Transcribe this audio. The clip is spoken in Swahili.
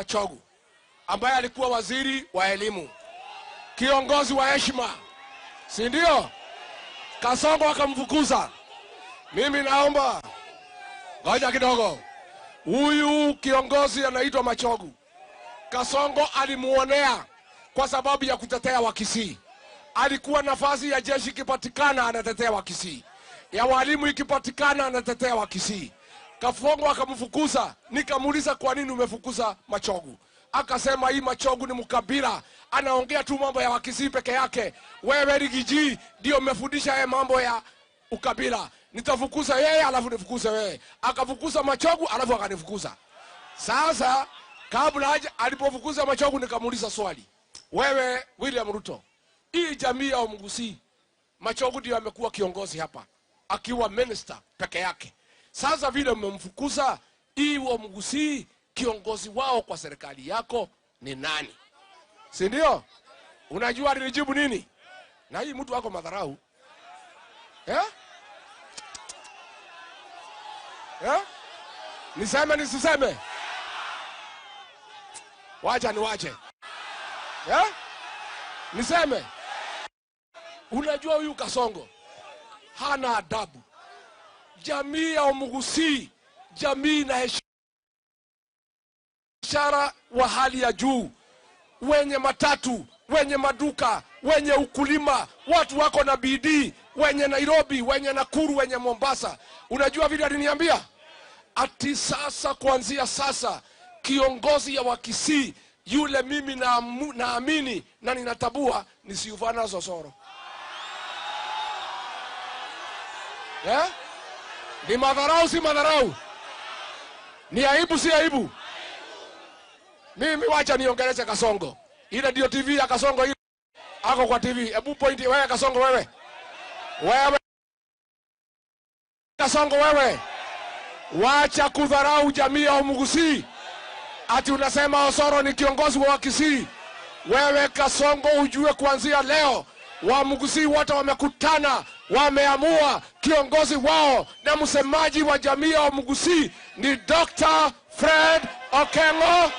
Machogu ambaye alikuwa waziri wa elimu, kiongozi wa heshima, si ndio? Kasongo akamfukuza. Mimi naomba ngoja kidogo, huyu kiongozi anaitwa Machogu, Kasongo alimuonea kwa sababu ya kutetea Wakisii. Alikuwa nafasi ya jeshi ikipatikana anatetea Wakisii, ya walimu ikipatikana anatetea Wakisii. Kasongo akamfukuza. Nikamuuliza kwa nini umefukuza Machogu? Akasema hii Machogu ni mkabila, anaongea tu mambo ya Wakisii peke yake. Wewe Rigiji ndio umefundisha yeye mambo ya ukabila. Nitafukuza yeye alafu nifukuze wewe. Akafukuza Machogu alafu akanifukuza. Sasa kabla alipofukuza Machogu nikamuuliza swali, wewe William Ruto, hii jamii ya Mgusii, Machogu ndio amekuwa kiongozi hapa akiwa minister peke yake. Sasa vile umemfukuza, hii wa Mgusii kiongozi wao kwa serikali yako ni nani? Si ndio? Unajua nilijibu nini? Na hii mtu wako madharau. Niseme nisiseme? Wacha niwache. Niseme? Unajua huyu Kasongo hana adabu. Jamii ya Mgusii, jamii na ishara wa hali ya juu, wenye matatu, wenye maduka, wenye ukulima, watu wako na bidii, wenye Nairobi, wenye Nakuru, wenye Mombasa. Unajua vile aliniambia? Ati sasa, kuanzia sasa, kiongozi ya Wakisii yule mimi naamini na ninatabua ni Silvana Sosoro. Ni madharau si madharau? Ni aibu si aibu? Mimi wacha niongeleze Kasongo. Ile ndio TV ya Kasongo ile. Ako kwa TV. Hebu point wewe Kasongo wewe. Wewe Kasongo wewe. Wacha kudharau jamii ya Mgusii. Ati unasema Osoro ni kiongozi wa Wakisii. Wewe Kasongo ujue kuanzia leo wa Mgusii wote wamekutana, wameamua kiongozi wao na msemaji wa jamii ya Mgusii ni Dr. Fred Okengo.